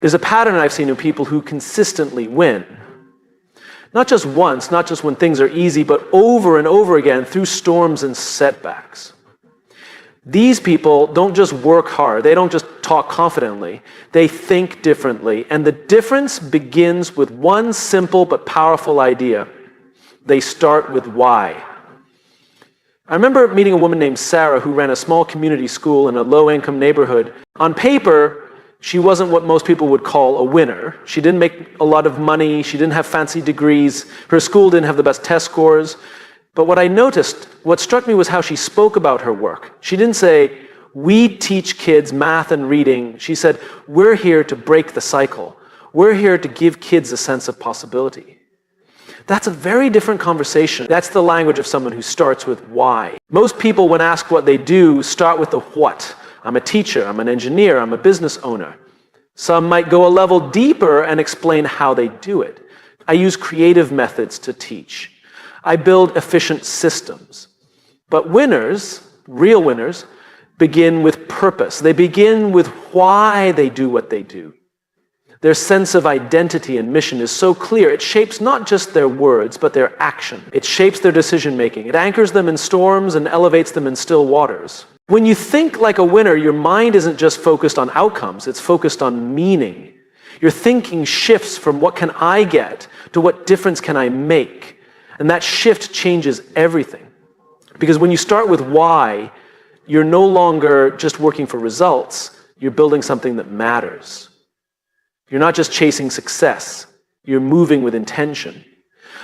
There's a pattern I've seen in people who consistently win. Not just once, not just when things are easy, but over and over again through storms and setbacks. These people don't just work hard, they don't just talk confidently, they think differently. And the difference begins with one simple but powerful idea. They start with why. I remember meeting a woman named Sarah who ran a small community school in a low-income neighborhood. On paper, she wasn't what most people would call a winner. She didn't make a lot of money, she didn't have fancy degrees, her school didn't have the best test scores. But what I noticed, what struck me was how she spoke about her work. She didn't say, we teach kids math and reading. She said, we're here to break the cycle. We're here to give kids a sense of possibility. That's a very different conversation. That's the language of someone who starts with why. Most people, when asked what they do, start with the what. I'm a teacher, I'm an engineer, I'm a business owner. Some might go a level deeper and explain how they do it. I use creative methods to teach. I build efficient systems. But winners, real winners, begin with purpose. They begin with why they do what they do. Their sense of identity and mission is so clear, it shapes not just their words, but their action. It shapes their decision-making. It anchors them in storms and elevates them in still waters. When you think like a winner, your mind isn't just focused on outcomes, it's focused on meaning. Your thinking shifts from what can I get to what difference can I make. And that shift changes everything. Because when you start with why, you're no longer just working for results, you're building something that matters. You're not just chasing success, you're moving with intention.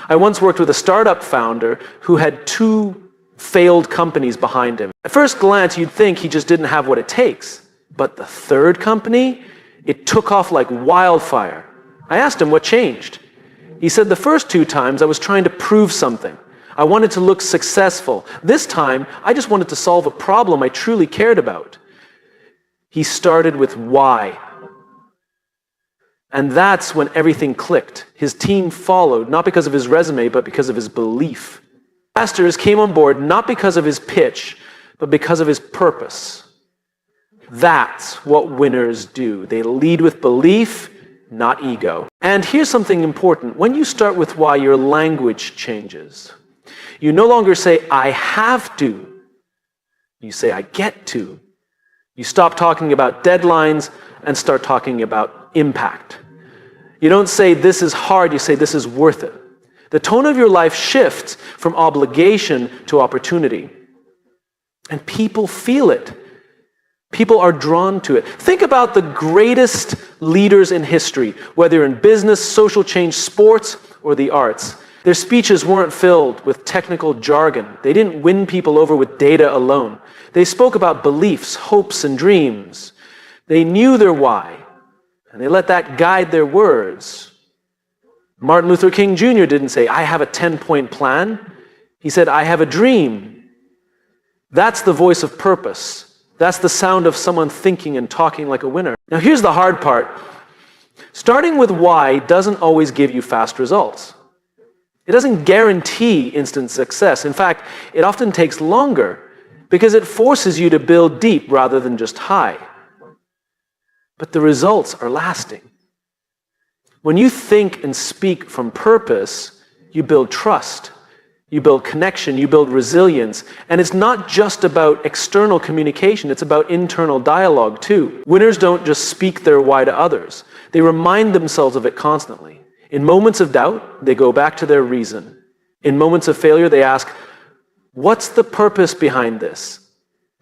I once worked with a startup founder who had 2 failed companies behind him. At first glance, you'd think he just didn't have what it takes. But the 3rd company, it took off like wildfire. I asked him what changed. He said, the first 2 times I was trying to prove something. I wanted to look successful. This time, I just wanted to solve a problem I truly cared about. He started with why. And that's when everything clicked. His team followed, not because of his resume, but because of his belief. Investors came on board not because of his pitch, but because of his purpose. That's what winners do. They lead with belief, not ego. And here's something important. When you start with why, your language changes. You no longer say, I have to. You say, I get to. You stop talking about deadlines and start talking about impact. You don't say, this is hard. You say, this is worth it. The tone of your life shifts from obligation to opportunity. And people feel it. People are drawn to it. Think about the greatest leaders in history, whether in business, social change, sports, or the arts. Their speeches weren't filled with technical jargon. They didn't win people over with data alone. They spoke about beliefs, hopes, and dreams. They knew their why, and they let that guide their words. Martin Luther King Jr. didn't say, I have a 10-point plan. He said, I have a dream. That's the voice of purpose. That's the sound of someone thinking and talking like a winner. Now here's the hard part. Starting with why doesn't always give you fast results. It doesn't guarantee instant success. In fact, it often takes longer because it forces you to build deep rather than just high. But the results are lasting. When you think and speak from purpose, you build trust, you build connection, you build resilience. And it's not just about external communication, it's about internal dialogue too. Winners don't just speak their why to others. They remind themselves of it constantly. In moments of doubt, they go back to their reason. In moments of failure, they ask, what's the purpose behind this?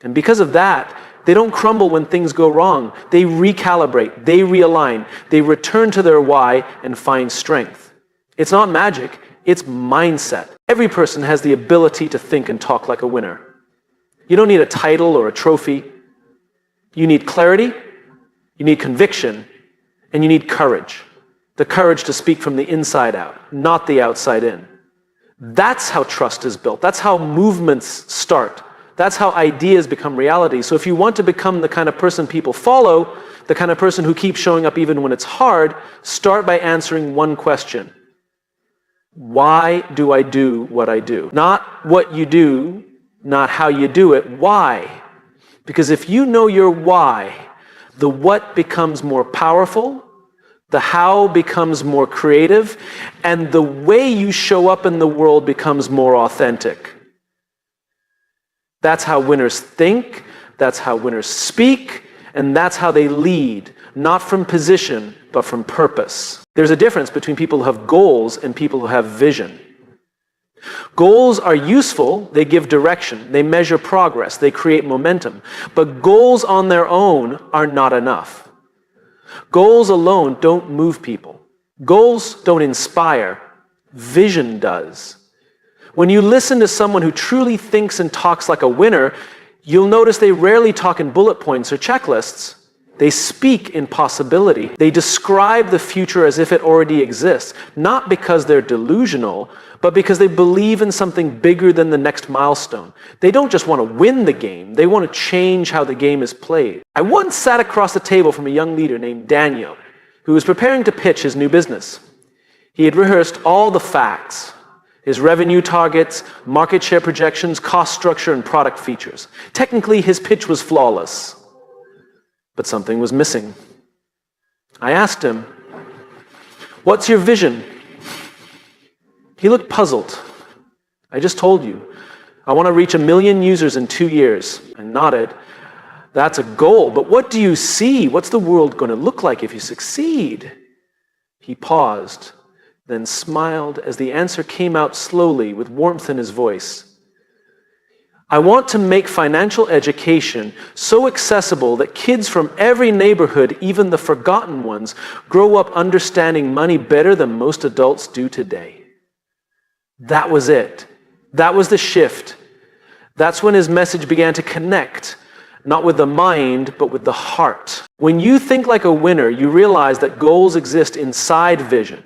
And because of that, they don't crumble when things go wrong. They recalibrate, they realign, they return to their why and find strength. It's not magic, it's mindset. Every person has the ability to think and talk like a winner. You don't need a title or a trophy. You need clarity, you need conviction, and you need courage. The courage to speak from the inside out, not the outside in. That's how trust is built. That's how movements start. That's how ideas become reality. So if you want to become the kind of person people follow, the kind of person who keeps showing up even when it's hard, start by answering one question. Why do I do what I do? Not what you do, not how you do it. Why? Because if you know your why, the what becomes more powerful The how becomes more creative, and the way you show up in the world becomes more authentic. That's how winners think, that's how winners speak, and that's how they lead, not from position, but from purpose. There's a difference between people who have goals and people who have vision. Goals are useful, they give direction, they measure progress, they create momentum, but goals on their own are not enough. Goals alone don't move people. Goals don't inspire. Vision does. When you listen to someone who truly thinks and talks like a winner, you'll notice they rarely talk in bullet points or checklists. They speak in possibility. They describe the future as if it already exists, not because they're delusional, but because they believe in something bigger than the next milestone. They don't just want to win the game, they want to change how the game is played. I once sat across the table from a young leader named Daniel, who was preparing to pitch his new business. He had rehearsed all the facts, his revenue targets, market share projections, cost structure, and product features. Technically, his pitch was flawless, but something was missing. I asked him, "What's your vision?" He looked puzzled. "I just told you. I want to reach 1 million users in 2 years." I nodded. "That's a goal, but what do you see? What's the world going to look like if you succeed?" He paused, then smiled as the answer came out slowly with warmth in his voice. "I want to make financial education so accessible that kids from every neighborhood, even the forgotten ones, grow up understanding money better than most adults do today." That was it. That was the shift. That's when his message began to connect, not with the mind, but with the heart. When you think like a winner, you realize that goals exist inside vision.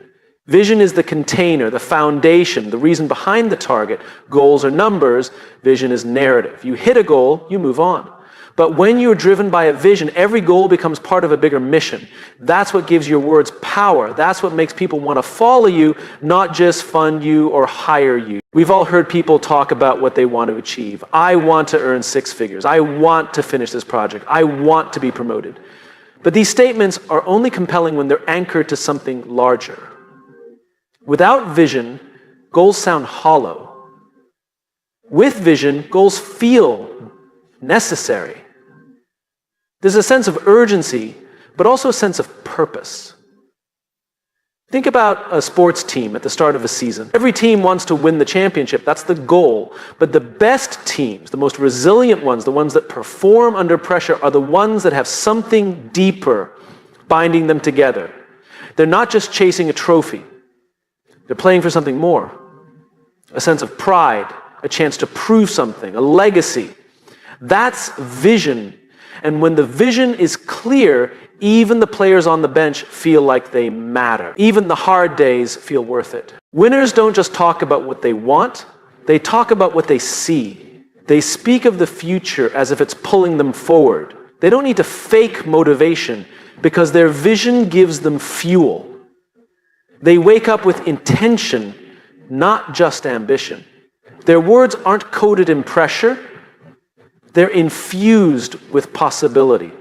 Vision is the container, the foundation, the reason behind the target. Goals are numbers, vision is narrative. You hit a goal, you move on. But when you're driven by a vision, every goal becomes part of a bigger mission. That's what gives your words power. That's what makes people want to follow you, not just fund you or hire you. We've all heard people talk about what they want to achieve. I want to earn 6 figures. I want to finish this project. I want to be promoted. But these statements are only compelling when they're anchored to something larger. Without vision, goals sound hollow. With vision, goals feel necessary. There's a sense of urgency, but also a sense of purpose. Think about a sports team at the start of a season. Every team wants to win the championship. That's the goal. But the best teams, the most resilient ones, the ones that perform under pressure, are the ones that have something deeper binding them together. They're not just chasing a trophy. They're playing for something more. A sense of pride, a chance to prove something, a legacy. That's vision. And when the vision is clear, even the players on the bench feel like they matter. Even the hard days feel worth it. Winners don't just talk about what they want, they talk about what they see. They speak of the future as if it's pulling them forward. They don't need to fake motivation because their vision gives them fuel. They wake up with intention, not just ambition. Their words aren't coated in pressure. They're infused with possibility.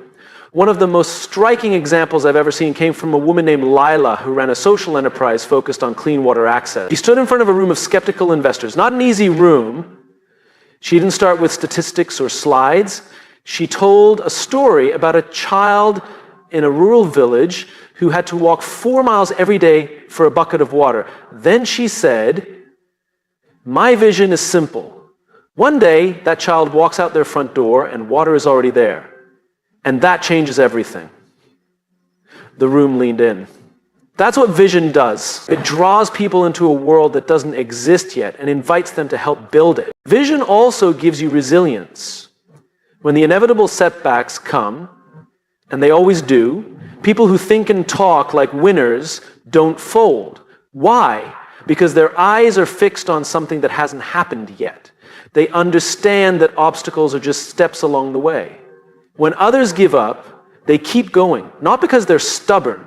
One of the most striking examples I've ever seen came from a woman named Lila, who ran a social enterprise focused on clean water access. She stood in front of a room of skeptical investors. Not an easy room. She didn't start with statistics or slides. She told a story about a child in a rural village who had to walk 4 miles every day for a bucket of water. Then she said, "My vision is simple. One day, that child walks out their front door and water is already there. And that changes everything." The room leaned in. That's what vision does. It draws people into a world that doesn't exist yet and invites them to help build it. Vision also gives you resilience. When the inevitable setbacks come, and they always do, people who think and talk like winners don't fold. Why? Because their eyes are fixed on something that hasn't happened yet. They understand that obstacles are just steps along the way. When others give up, they keep going, not because they're stubborn,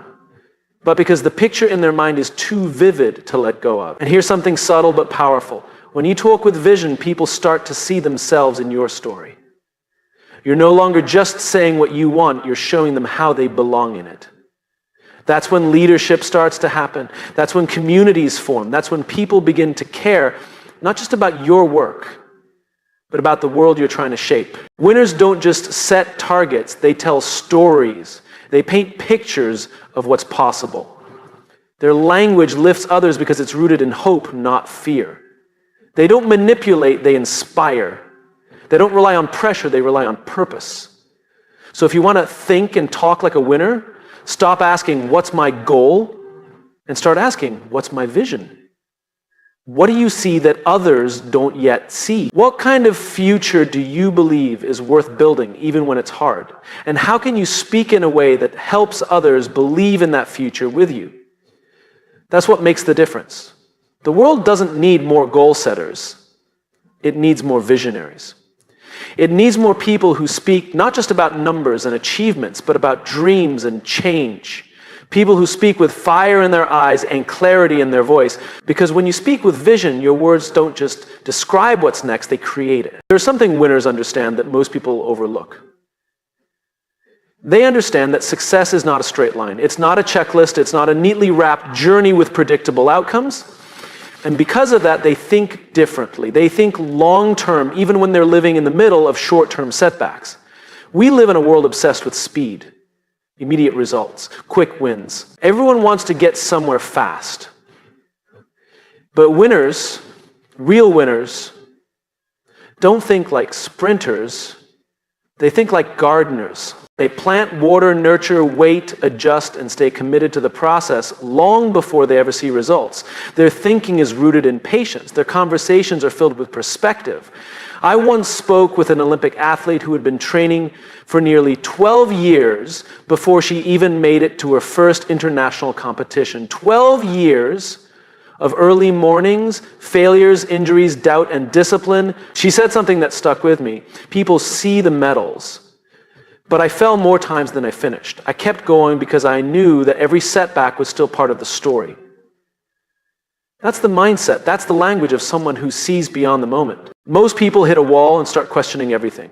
but because the picture in their mind is too vivid to let go of. And here's something subtle but powerful. When you talk with vision, people start to see themselves in your story. You're no longer just saying what you want, you're showing them how they belong in it. That's when leadership starts to happen. That's when communities form. That's when people begin to care, not just about your work, but about the world you're trying to shape. Winners don't just set targets, they tell stories. They paint pictures of what's possible. Their language lifts others because it's rooted in hope, not fear. They don't manipulate, they inspire. They don't rely on pressure, they rely on purpose. So if you want to think and talk like a winner, stop asking, what's my goal? And start asking, what's my vision? What do you see that others don't yet see? What kind of future do you believe is worth building, even when it's hard? And how can you speak in a way that helps others believe in that future with you? That's what makes the difference. The world doesn't need more goal setters. It needs more visionaries. It needs more people who speak not just about numbers and achievements, but about dreams and change. People who speak with fire in their eyes and clarity in their voice. Because when you speak with vision, your words don't just describe what's next, they create it. There's something winners understand that most people overlook. They understand that success is not a straight line. It's not a checklist. It's not a neatly wrapped journey with predictable outcomes. And because of that, they think differently. They think long-term, even when they're living in the middle of short-term setbacks. We live in a world obsessed with speed. Immediate results, quick wins. Everyone wants to get somewhere fast. But winners, real winners, don't think like sprinters. They think like gardeners. They plant, water, nurture, wait, adjust, and stay committed to the process long before they ever see results. Their thinking is rooted in patience. Their conversations are filled with perspective. I once spoke with an Olympic athlete who had been training for nearly 12 years before she even made it to her first international competition. 12 years of early mornings, failures, injuries, doubt, and discipline. She said something that stuck with me. People see the medals, but I fell more times than I finished. I kept going because I knew that every setback was still part of the story. That's the mindset. That's the language of someone who sees beyond the moment. Most people hit a wall and start questioning everything.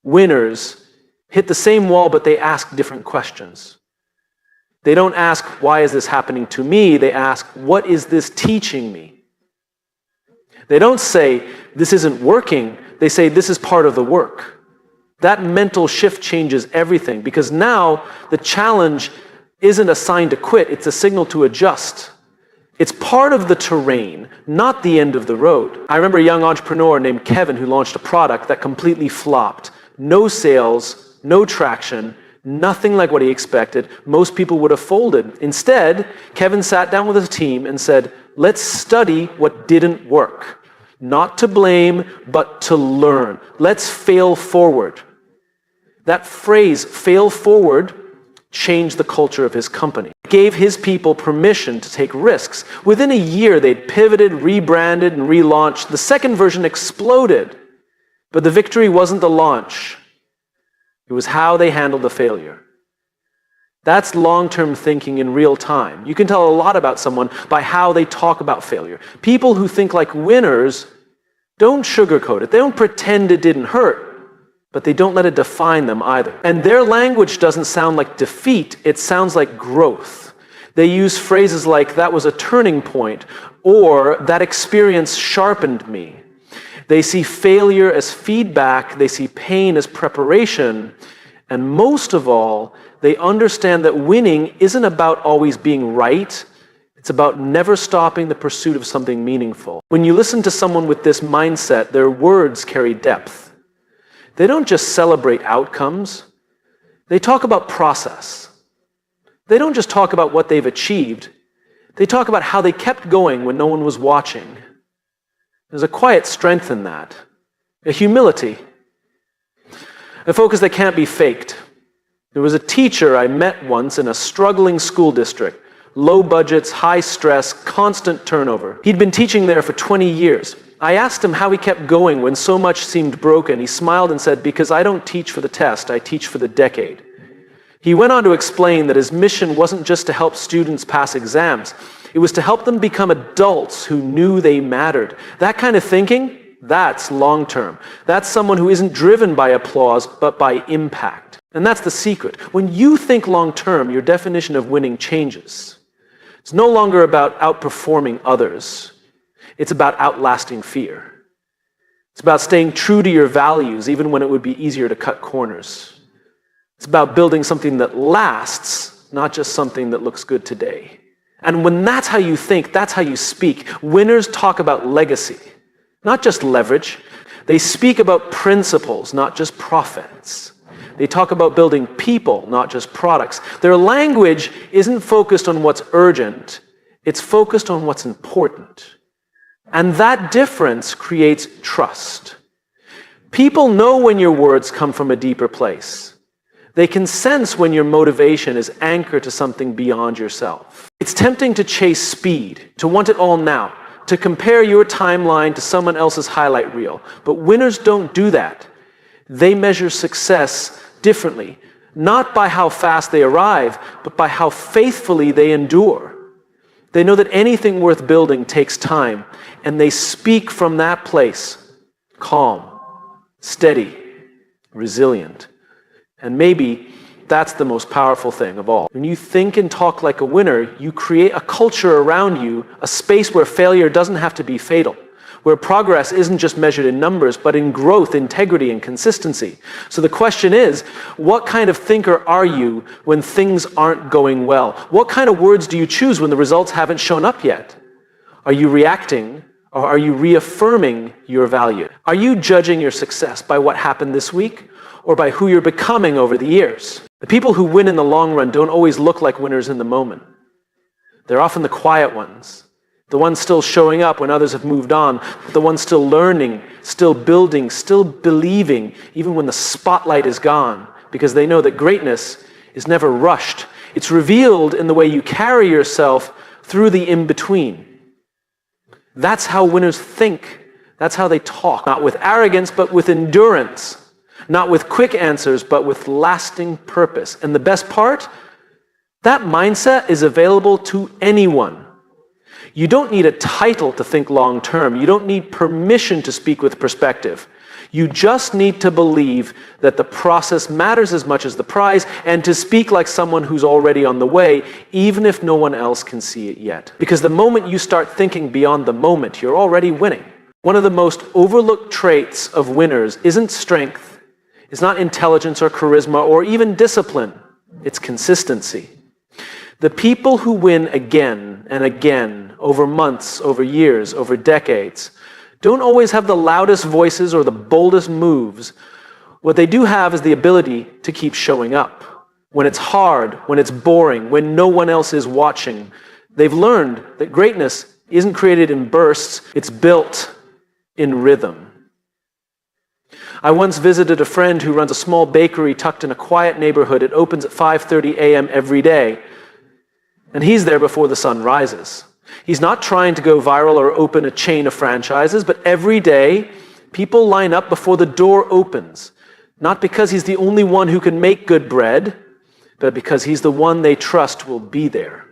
Winners hit the same wall, but they ask different questions. They don't ask, why is this happening to me? They ask, what is this teaching me? They don't say, this isn't working. They say, this is part of the work. That mental shift changes everything, because now the challenge isn't a sign to quit, it's a signal to adjust. It's part of the terrain, not the end of the road. I remember a young entrepreneur named Kevin who launched a product that completely flopped. No sales, no traction, nothing like what he expected. Most people would have folded. Instead, Kevin sat down with his team and said, let's study what didn't work. Not to blame, but to learn. Let's fail forward. That phrase, fail forward, changed the culture of his company. It gave his people permission to take risks. Within a year, they'd pivoted, rebranded, and relaunched. The second version exploded. But the victory wasn't the launch. It was how they handled the failure. That's long-term thinking in real time. You can tell a lot about someone by how they talk about failure. People who think like winners don't sugarcoat it. They don't pretend it didn't hurt, but they don't let it define them either. And their language doesn't sound like defeat, it sounds like growth. They use phrases like, that was a turning point, or that experience sharpened me. They see failure as feedback, they see pain as preparation, and most of all, they understand that winning isn't about always being right, it's about never stopping the pursuit of something meaningful. When you listen to someone with this mindset, their words carry depth. They don't just celebrate outcomes, they talk about process. They don't just talk about what they've achieved, they talk about how they kept going when no one was watching. There's a quiet strength in that, a humility, a focus that can't be faked. There was a teacher I met once in a struggling school district, low budgets, high stress, constant turnover. He'd been teaching there for 20 years. I asked him how he kept going when so much seemed broken. He smiled and said, because I don't teach for the test, I teach for the decade. He went on to explain that his mission wasn't just to help students pass exams. It was to help them become adults who knew they mattered. That kind of thinking, That's long-term. That's someone who isn't driven by applause, but by impact. And that's the secret. When you think long-term, your definition of winning changes. It's no longer about outperforming others. It's about outlasting fear. It's about staying true to your values, even when it would be easier to cut corners. It's about building something that lasts, not just something that looks good today. And when that's how you think, that's how you speak. Winners talk about legacy, not just leverage. They speak about principles, not just profits. They talk about building people, not just products. Their language isn't focused on what's urgent. It's focused on what's important. And that difference creates trust. People know when your words come from a deeper place. They can sense when your motivation is anchored to something beyond yourself. It's tempting to chase speed, to want it all now, to compare your timeline to someone else's highlight reel. But winners don't do that. They measure success differently, not by how fast they arrive, but by how faithfully they endure. They know that anything worth building takes time, and they speak from that place, calm, steady, resilient. And maybe that's the most powerful thing of all. When you think and talk like a winner, you create a culture around you, a space where failure doesn't have to be fatal, where progress isn't just measured in numbers, but in growth, integrity, and consistency. So the question is, what kind of thinker are you when things aren't going well? What kind of words do you choose when the results haven't shown up yet? Are you reacting, or are you reaffirming your value? Are you judging your success by what happened this week, or by who you're becoming over the years? The people who win in the long run don't always look like winners in the moment. They're often the quiet ones. The ones still showing up when others have moved on, the ones still learning, still building, still believing, even when the spotlight is gone, because they know that greatness is never rushed. It's revealed in the way you carry yourself through the in-between. That's how winners think. That's how they talk. Not with arrogance, but with endurance. Not with quick answers, but with lasting purpose. And the best part, that mindset is available to anyone. You don't need a title to think long term. You don't need permission to speak with perspective. You just need to believe that the process matters as much as the prize, and to speak like someone who's already on the way, even if no one else can see it yet. Because the moment you start thinking beyond the moment, you're already winning. One of the most overlooked traits of winners isn't strength. It's not intelligence or charisma or even discipline. It's consistency. The people who win again and again, over months, over years, over decades, don't always have the loudest voices or the boldest moves. What they do have is the ability to keep showing up. When it's hard, when it's boring, when no one else is watching, they've learned that greatness isn't created in bursts, it's built in rhythm. I once visited a friend who runs a small bakery tucked in a quiet neighborhood. It opens at 5:30 a.m. every day. And he's there before the sun rises. He's not trying to go viral or open a chain of franchises, but every day, people line up before the door opens. Not because he's the only one who can make good bread, but because he's the one they trust will be there.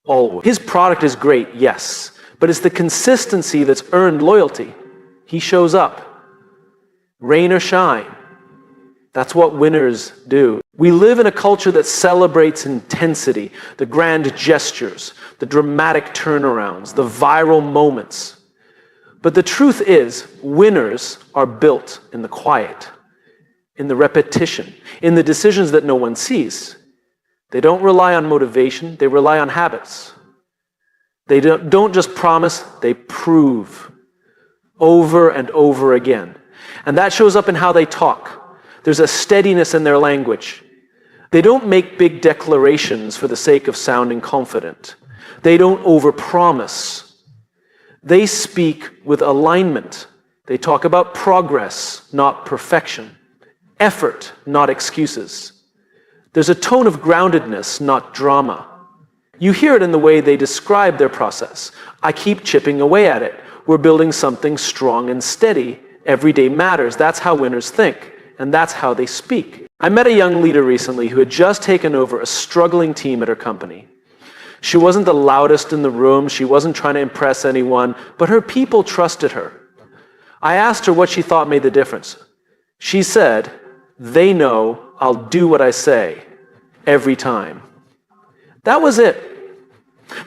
Always. His product is great, yes, but it's the consistency that's earned loyalty. He shows up. Rain or shine. That's what winners do. We live in a culture that celebrates intensity, the grand gestures, the dramatic turnarounds, the viral moments. But the truth is, winners are built in the quiet, in the repetition, in the decisions that no one sees. They don't rely on motivation, they rely on habits. They don't just promise, they prove over and over again. And that shows up in how they talk. There's a steadiness in their language. They don't make big declarations for the sake of sounding confident. They don't overpromise. They speak with alignment. They talk about progress, not perfection. Effort, not excuses. There's a tone of groundedness, not drama. You hear it in the way they describe their process. I keep chipping away at it. We're building something strong and steady. Every day matters. That's how winners think. And that's how they speak. I met a young leader recently who had just taken over a struggling team at her company. She wasn't the loudest in the room. She wasn't trying to impress anyone, but her people trusted her. I asked her what she thought made the difference. She said, "They know I'll do what I say every time." That was it.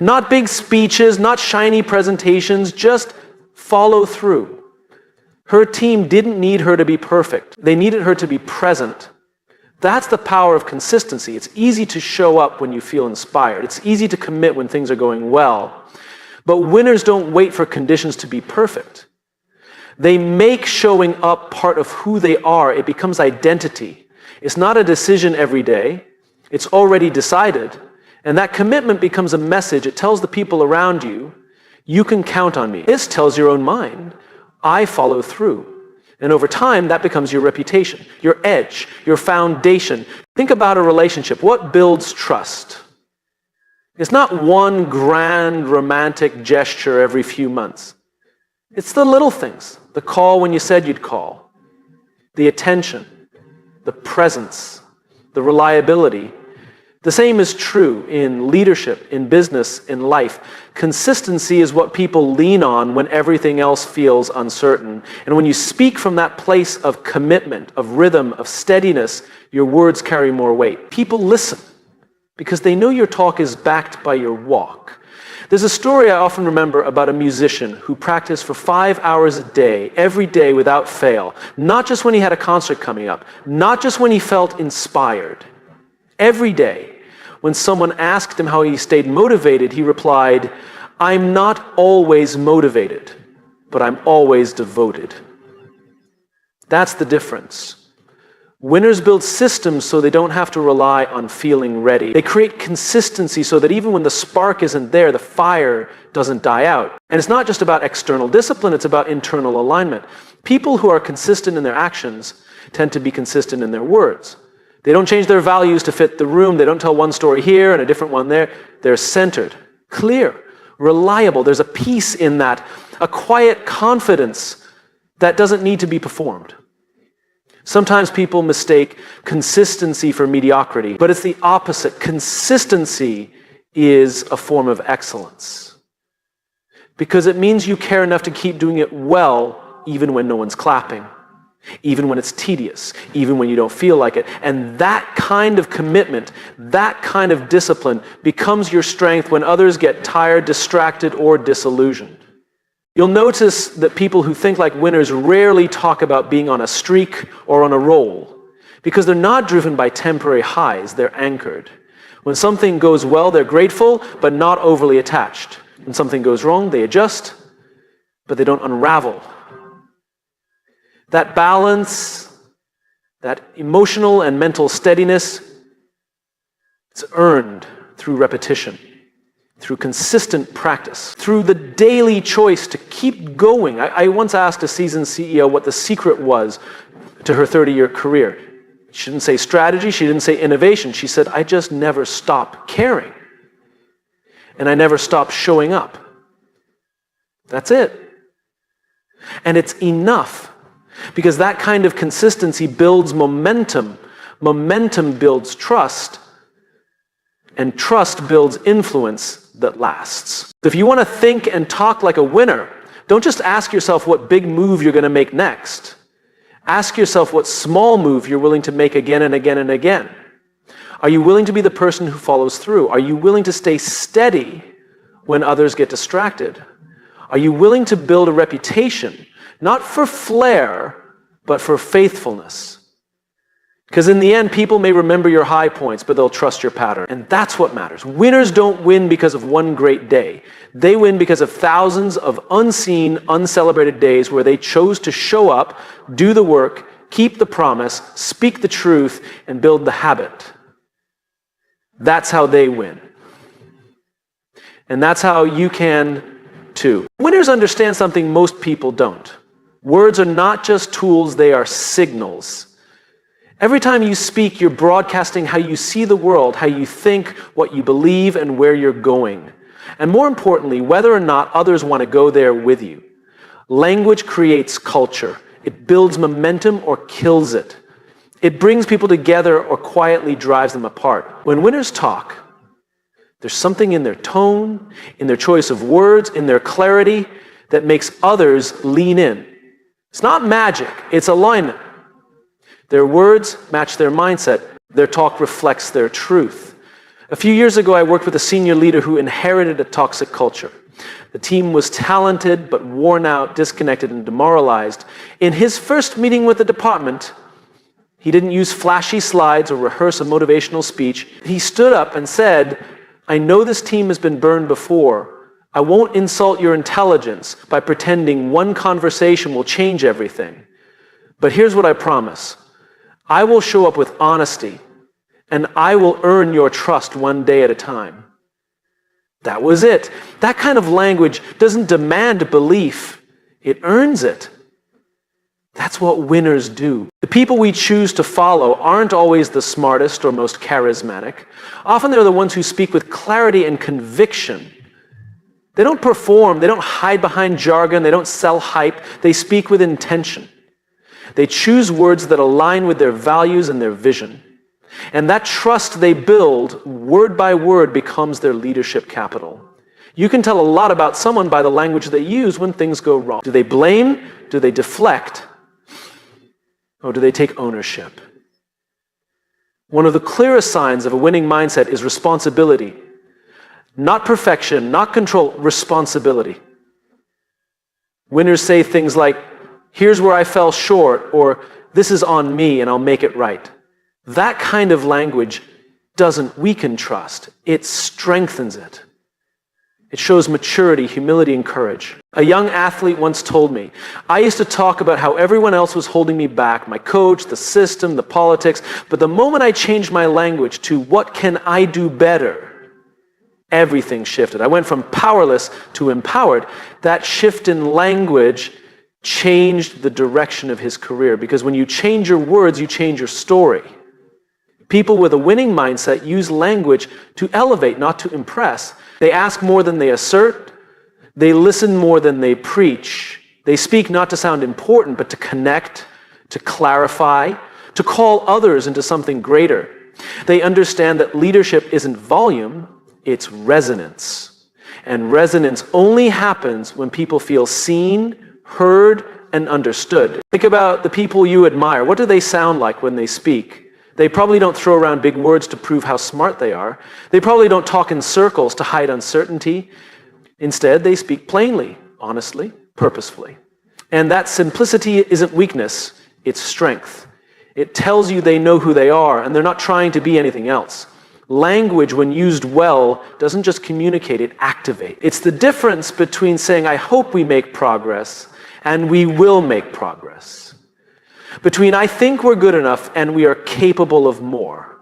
Not big speeches, not shiny presentations, just follow through. Her team didn't need her to be perfect. They needed her to be present. That's the power of consistency. It's easy to show up when you feel inspired. It's easy to commit when things are going well. But winners don't wait for conditions to be perfect. They make showing up part of who they are. It becomes identity. It's not a decision every day. It's already decided. And that commitment becomes a message. It tells the people around you, you can count on me. This tells your own mind, I follow through. And over time, that becomes your reputation, your edge, your foundation. Think about a relationship. What builds trust? It's not one grand romantic gesture every few months. It's the little things. The call when you said you'd call. The attention. The presence. The reliability. The same is true in leadership, in business, in life. Consistency is what people lean on when everything else feels uncertain. And when you speak from that place of commitment, of rhythm, of steadiness, your words carry more weight. People listen because they know your talk is backed by your walk. There's a story I often remember about a musician who practiced for 5 hours a day, every day without fail. Not just when he had a concert coming up, not just when he felt inspired. Every day. When someone asked him how he stayed motivated, he replied, "I'm not always motivated, but I'm always devoted." That's the difference. Winners build systems so they don't have to rely on feeling ready. They create consistency so that even when the spark isn't there, the fire doesn't die out. And it's not just about external discipline, it's about internal alignment. People who are consistent in their actions tend to be consistent in their words. They don't change their values to fit the room. They don't tell one story here and a different one there. They're centered, clear, reliable. There's a peace in that, a quiet confidence that doesn't need to be performed. Sometimes people mistake consistency for mediocrity, but it's the opposite. Consistency is a form of excellence because it means you care enough to keep doing it well even when no one's clapping. Even when it's tedious, even when you don't feel like it. And that kind of commitment, that kind of discipline becomes your strength when others get tired, distracted, or disillusioned. You'll notice that people who think like winners rarely talk about being on a streak or on a roll because they're not driven by temporary highs, they're anchored. When something goes well, they're grateful, but not overly attached. When something goes wrong, they adjust, but they don't unravel. That balance, that emotional and mental steadiness, it's earned through repetition, through consistent practice, through the daily choice to keep going. I once asked a seasoned CEO what the secret was to her 30-year career. She didn't say strategy, she didn't say innovation. She said, "I just never stopped caring. And I never stopped showing up." That's it. And it's enough. Because that kind of consistency builds momentum. Momentum builds trust. And trust builds influence that lasts. If you want to think and talk like a winner, don't just ask yourself what big move you're going to make next. Ask yourself what small move you're willing to make again and again and again. Are you willing to be the person who follows through? Are you willing to stay steady when others get distracted? Are you willing to build a reputation, not for flair, but for faithfulness? Because in the end, people may remember your high points, but they'll trust your pattern. And that's what matters. Winners don't win because of one great day. They win because of thousands of unseen, uncelebrated days where they chose to show up, do the work, keep the promise, speak the truth, and build the habit. That's how they win. And that's how you can too. Winners understand something most people don't. Words are not just tools, they are signals. Every time you speak, you're broadcasting how you see the world, how you think, what you believe, and where you're going. And more importantly, whether or not others want to go there with you. Language creates culture. It builds momentum or kills it. It brings people together or quietly drives them apart. When winners talk, there's something in their tone, in their choice of words, in their clarity that makes others lean in. It's not magic, it's alignment. Their words match their mindset. Their talk reflects their truth. A few years ago, I worked with a senior leader who inherited a toxic culture. The team was talented, but worn out, disconnected, and demoralized. In his first meeting with the department, he didn't use flashy slides or rehearse a motivational speech. He stood up and said, "I know this team has been burned before. I won't insult your intelligence by pretending one conversation will change everything. But here's what I promise. I will show up with honesty, and I will earn your trust one day at a time." That was it. That kind of language doesn't demand belief. It earns it. That's what winners do. The people we choose to follow aren't always the smartest or most charismatic. Often they're the ones who speak with clarity and conviction. They don't perform. They don't hide behind jargon. They don't sell hype. They speak with intention. They choose words that align with their values and their vision. And that trust they build, word by word, becomes their leadership capital. You can tell a lot about someone by the language they use when things go wrong. Do they blame? Do they deflect? Or do they take ownership? One of the clearest signs of a winning mindset is responsibility. Not perfection, not control, responsibility. Winners say things like, "Here's where I fell short," or "This is on me and I'll make it right." That kind of language doesn't weaken trust. It strengthens it. It shows maturity, humility, and courage. A young athlete once told me, "I used to talk about how everyone else was holding me back, my coach, the system, the politics, but the moment I changed my language to what can I do better, everything shifted. I went from powerless to empowered." That shift in language changed the direction of his career, because when you change your words, you change your story. People with a winning mindset use language to elevate, not to impress. They ask more than they assert. They listen more than they preach. They speak not to sound important, but to connect, to clarify, to call others into something greater. They understand that leadership isn't volume, it's resonance. And resonance only happens when people feel seen, heard, and understood. Think about the people you admire. What do they sound like when they speak? They probably don't throw around big words to prove how smart they are. They probably don't talk in circles to hide uncertainty. Instead, they speak plainly, honestly, purposefully. And that simplicity isn't weakness, it's strength. It tells you they know who they are and they're not trying to be anything else. Language, when used well, doesn't just communicate, it activates. It's the difference between saying, "I hope we make progress," and "we will make progress." Between "I think we're good enough" and "we are capable of more."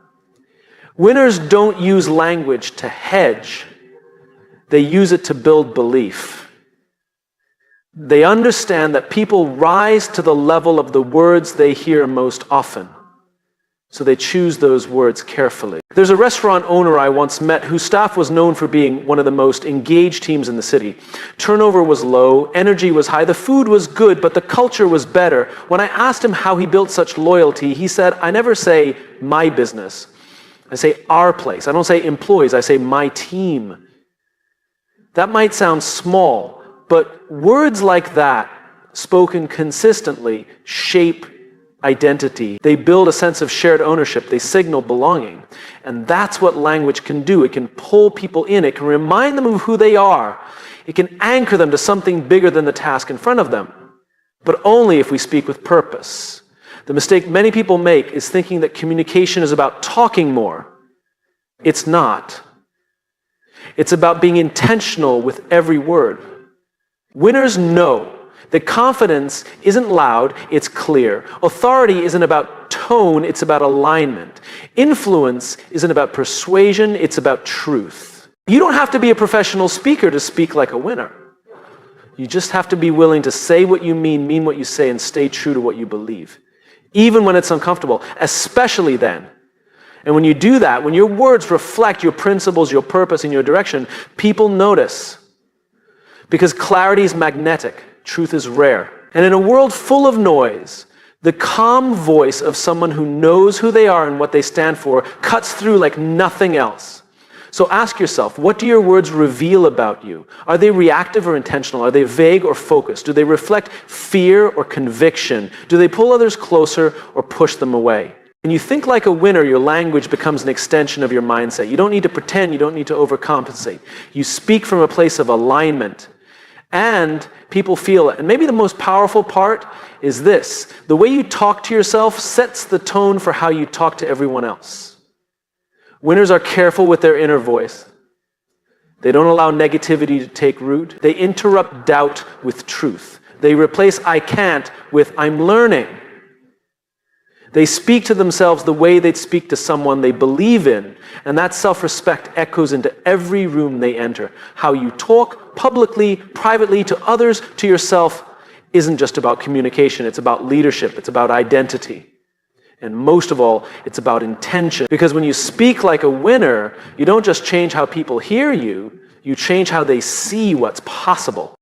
Winners don't use language to hedge. They use it to build belief. They understand that people rise to the level of the words they hear most often. So they choose those words carefully. There's a restaurant owner I once met whose staff was known for being one of the most engaged teams in the city. Turnover was low, energy was high, the food was good, but the culture was better. When I asked him how he built such loyalty, he said, "I never say my business. I say our place. I don't say employees, I say my team." That might sound small, but words like that, spoken consistently, shape identity. They build a sense of shared ownership. They signal belonging. And that's what language can do. It can pull people in. It can remind them of who they are. It can anchor them to something bigger than the task in front of them. But only if we speak with purpose. The mistake many people make is thinking that communication is about talking more. It's not. It's about being intentional with every word. Winners know that confidence isn't loud, it's clear. Authority isn't about tone, it's about alignment. Influence isn't about persuasion, it's about truth. You don't have to be a professional speaker to speak like a winner. You just have to be willing to say what you mean what you say, and stay true to what you believe. Even when it's uncomfortable, especially then. And when you do that, when your words reflect your principles, your purpose, and your direction, people notice. Because clarity is magnetic. Truth is rare. And in a world full of noise, the calm voice of someone who knows who they are and what they stand for cuts through like nothing else. So ask yourself, what do your words reveal about you? Are they reactive or intentional? Are they vague or focused? Do they reflect fear or conviction? Do they pull others closer or push them away? When you think like a winner, your language becomes an extension of your mindset. You don't need to pretend, you don't need to overcompensate. You speak from a place of alignment, and people feel it. And maybe the most powerful part is this: the way you talk to yourself sets the tone for how you talk to everyone else. Winners are careful with their inner voice. They don't allow negativity to take root. They interrupt doubt with truth. They replace "I can't" with "I'm learning." They speak to themselves the way they'd speak to someone they believe in, and that self-respect echoes into every room they enter. How you talk publicly, privately, to others, to yourself, isn't just about communication. It's about leadership. It's about identity. And most of all, it's about intention. Because when you speak like a winner, you don't just change how people hear you, you change how they see what's possible.